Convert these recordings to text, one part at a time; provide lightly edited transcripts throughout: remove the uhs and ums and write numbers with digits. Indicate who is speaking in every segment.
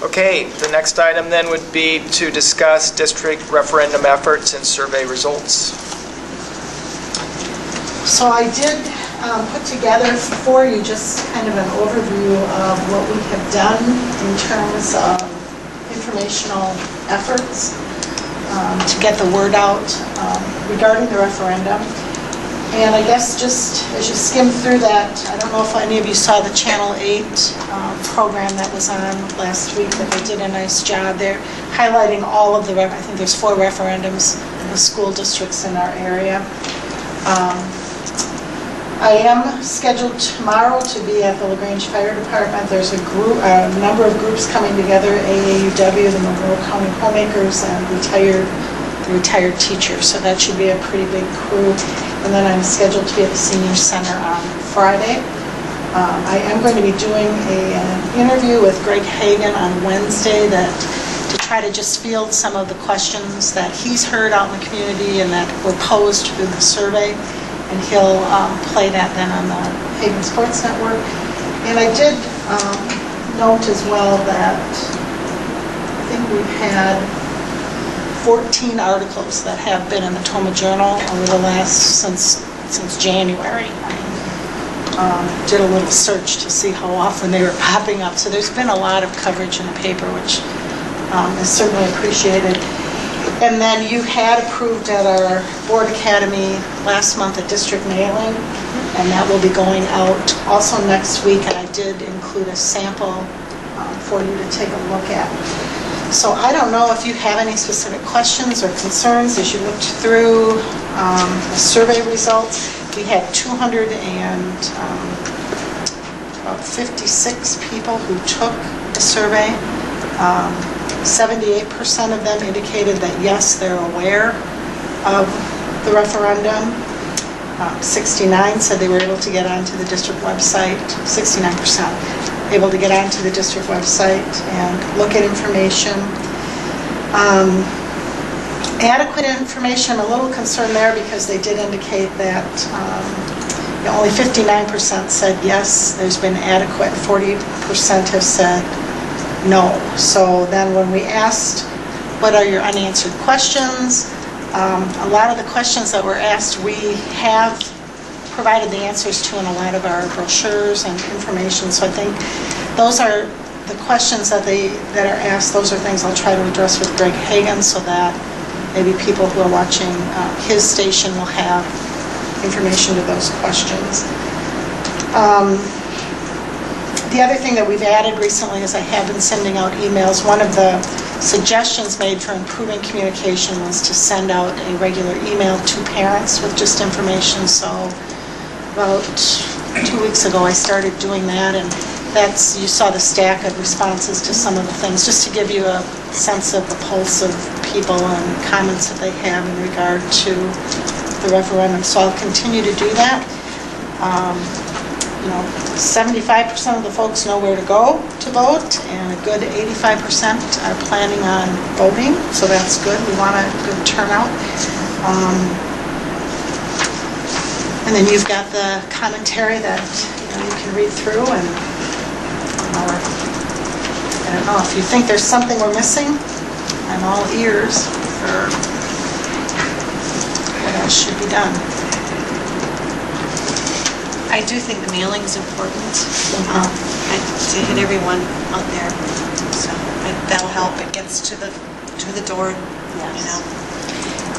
Speaker 1: Okay, the next item then would be to discuss district referendum efforts and survey results.
Speaker 2: So I did put together for you just kind of an overview of what we have done in terms of informational efforts to get the word out regarding the referendum. And I guess just as you skim through that, I don't know if any of you saw the Channel 8 program that was on last week, but they did a nice job there highlighting all of the, I think there's 4 referendums in the school districts in our area. I am scheduled tomorrow to be at the LaGrange Fire Department. There's a number of groups coming together, AAUW, the Monroe County Homemakers, and retired teachers. So that should be a pretty big crew. And then I'm scheduled to be at the Senior Center on Friday. I am going to be doing an interview with Greg Hagan on Wednesday to try to just field some of the questions that he's heard out in the community and that were posed through the survey. And he'll play that then on the Hagan Sports Network. And I did note as well that I think we've had 14 articles that have been in the Toma Journal over the last, since January. I did a little search to see how often they were popping up. So there's been a lot of coverage in the paper, which is certainly appreciated. And then you had approved at our Board Academy last month a district mailing, and that will be going out also next week. And I did include a sample for you to take a look at. So I don't know if you have any specific questions or concerns as you looked through the survey results. We had 256 people who took the survey. 78% of them indicated that yes, they're aware of the referendum. 69 said they were able to get onto the district website, 69% able to get onto the district website and look at information. Adequate information, I'm a little concerned there because they did indicate that only 59% said yes, there's been adequate, 40% have said no. So then when we asked, what are your unanswered questions? A lot of the questions that were asked, we have provided the answers to in a lot of our brochures and information. So I think those are the questions that are asked. Those are things I'll try to address with Greg Hagan so that maybe people who are watching his station will have information to those questions. The other thing that we've added recently is I have been sending out emails. One of the suggestions made for improving communication was to send out a regular email to parents with just information. So about 2 weeks ago I started doing that, and you saw the stack of responses to some of the things, just to give you a sense of the pulse of people and comments that they have in regard to the referendum. So I'll continue to do that. 75% of the folks know where to go to vote, and a good 85% are planning on voting, so that's good. We want a good turnout. And then you've got the commentary that you can read through, and I don't know, if you think there's something we're missing, I'm all ears for what else should be done.
Speaker 3: I do think the mailing is important to hit everyone out there. So that'll help. It gets to the door. Yes.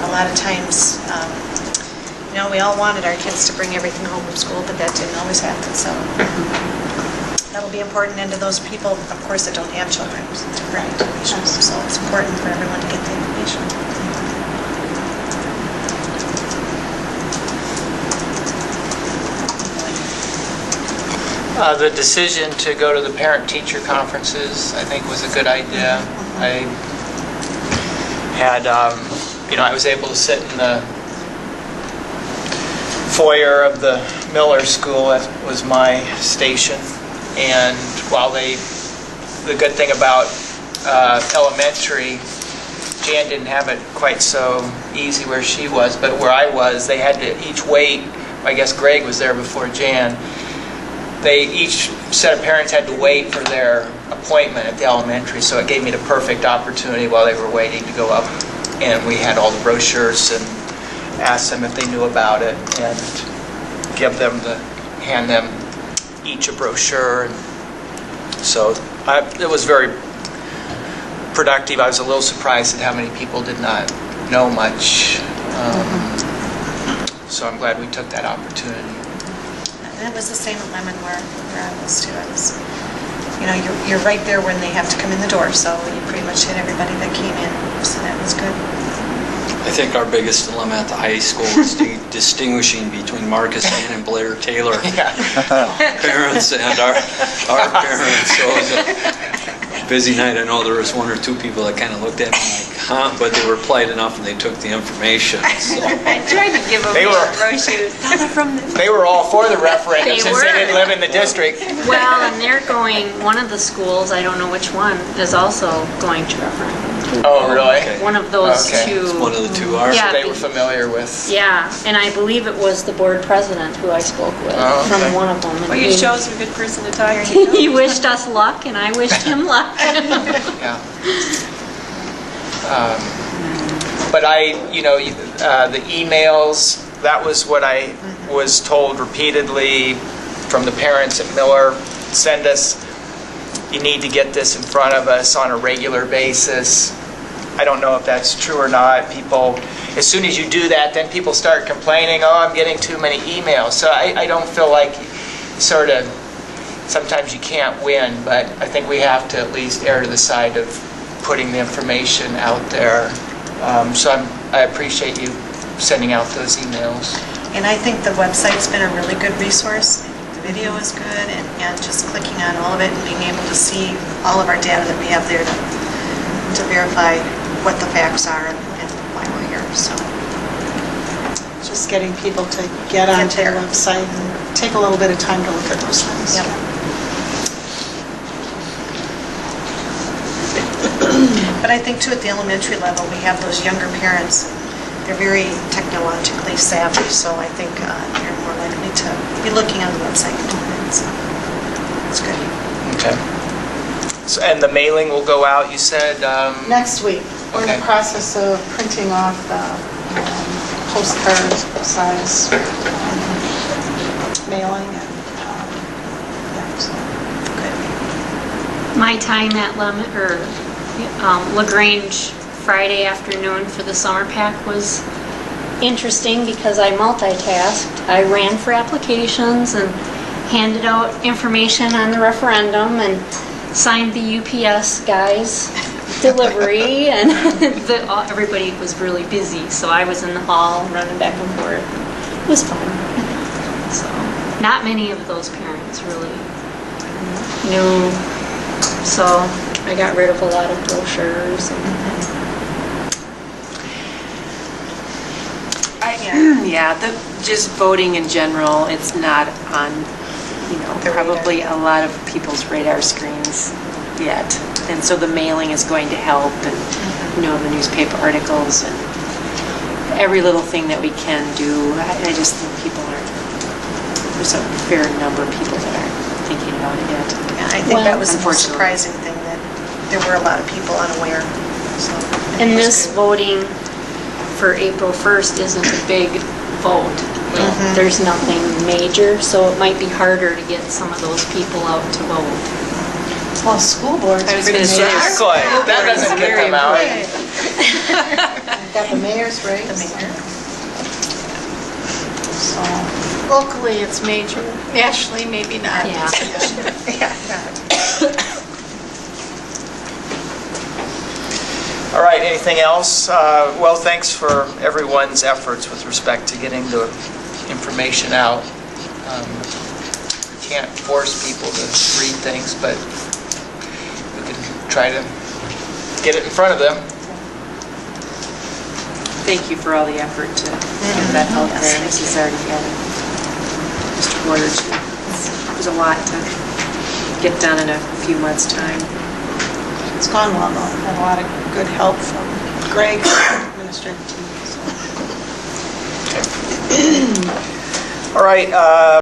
Speaker 3: A lot of times, we all wanted our kids to bring everything home from school, but that didn't always happen. So that'll be important, and to those people, of course, that don't have children. Right. So it's important for everyone to get the information.
Speaker 1: The decision to go to the parent-teacher conferences, I think, was a good idea. I had, I was able to sit in the foyer of the Miller School. That was my station. And while the good thing about elementary, Jan didn't have it quite so easy where she was, but where I was, they had to each wait. I guess Greg was there before Jan. each set of parents had to wait for their appointment at the elementary, so it gave me the perfect opportunity while they were waiting to go up, and we had all the brochures and asked them if they knew about it and hand them each a brochure. And so it was very productive. I was a little surprised at how many people did not know much. So I'm glad we took that opportunity.
Speaker 3: And it was the same at Lemon where I was too. I was, you're right there when they have to come in the door, so you pretty much hit everybody that came in. So that was good.
Speaker 4: I think our biggest dilemma at the high school was distinguishing between Marcus Ann and Blair Taylor parents and our parents. So it was a busy night. I know there was one or two people that kind of looked at me like, huh? But they were polite enough and they took the information. So.
Speaker 5: I tried to give them brochures.
Speaker 1: They were all for the referendum
Speaker 5: They
Speaker 1: since
Speaker 5: were.
Speaker 1: they didn't live in the district.
Speaker 5: Well, and they're going, one of the schools, I don't know which one, is also going to referendum.
Speaker 1: Oh, really?
Speaker 4: Okay.
Speaker 5: One of those
Speaker 1: Okay.
Speaker 5: two.
Speaker 4: It's one of the two are.
Speaker 5: Yeah.
Speaker 1: They were familiar with.
Speaker 5: Yeah, and I believe it was the board president who I spoke with
Speaker 1: Oh, okay.
Speaker 5: from one of them. And
Speaker 6: Well, you show us a good person to talk to.
Speaker 5: he wished us luck, and I wished him luck.
Speaker 1: Yeah. But the emails, that was what I was told repeatedly from the parents at Miller. You need to get this in front of us on a regular basis. I don't know if that's true or not. People, as soon as you do that, then people start complaining, oh, I'm getting too many emails. So I don't feel like sometimes you can't win, but I think we have to at least err to the side of putting the information out there. So I appreciate you sending out those emails.
Speaker 3: And I think the website's been a really good resource. The video is good, and just clicking on all of it and being able to see all of our data that we have there to verify what the facts are and why we're here. So
Speaker 2: Just getting people to get onto the
Speaker 3: there.
Speaker 2: website and take a little bit of time to look at those things.
Speaker 3: Yep. But I think too at the elementary level, we have those younger parents. They're very technologically savvy, so I think they're more likely to be looking on the website and doing it. So it's good.
Speaker 1: Okay. So, and the mailing will go out, you said?
Speaker 2: Next week, we're in
Speaker 1: Okay.
Speaker 2: the process of printing off the postcard size mailing and, yeah, so.
Speaker 5: My time at LaGrange Friday afternoon for the summer pack was interesting because I multitasked. I ran for applications and handed out information on the referendum and signed the UPS guys' delivery, and everybody was really busy, so I was in the hall running back and forth. It was fun. So, not many of those parents really knew, so I got rid of a lot of brochures.
Speaker 6: Just voting in general, it's not on, probably a lot of people's radar screens yet. And so the mailing is going to help, and, the newspaper articles and every little thing that we can do. I just think there's a fair number of people that aren't thinking about it yet.
Speaker 3: Yeah, I think that was the most
Speaker 6: Unfortunately.
Speaker 3: surprising thing, that there were a lot of people unaware. So,
Speaker 5: And
Speaker 3: it was
Speaker 5: this
Speaker 3: good.
Speaker 5: voting for April 1st isn't a big vote. There's nothing major, so it might be harder to get some of those people out to vote.
Speaker 2: Well, school board's
Speaker 6: I was
Speaker 2: pretty
Speaker 6: gonna say,
Speaker 2: major.
Speaker 1: Exactly. That doesn't get them out.
Speaker 2: Got the mayor's race.
Speaker 3: The mayor.
Speaker 2: So,
Speaker 6: Locally, it's major. Nationally, maybe not.
Speaker 5: Yeah.
Speaker 1: All right, anything else? Well, thanks for everyone's efforts with respect to getting the information out. We can't force people to read things, but we can try to get it in front of them.
Speaker 6: Thank you for all the effort to get that out there. This has already been just a quarter or two. It was a lot to get done in a few months' time.
Speaker 2: it's gone well, though. Had a lot of good help from Greg, administrative team. So.
Speaker 1: All right,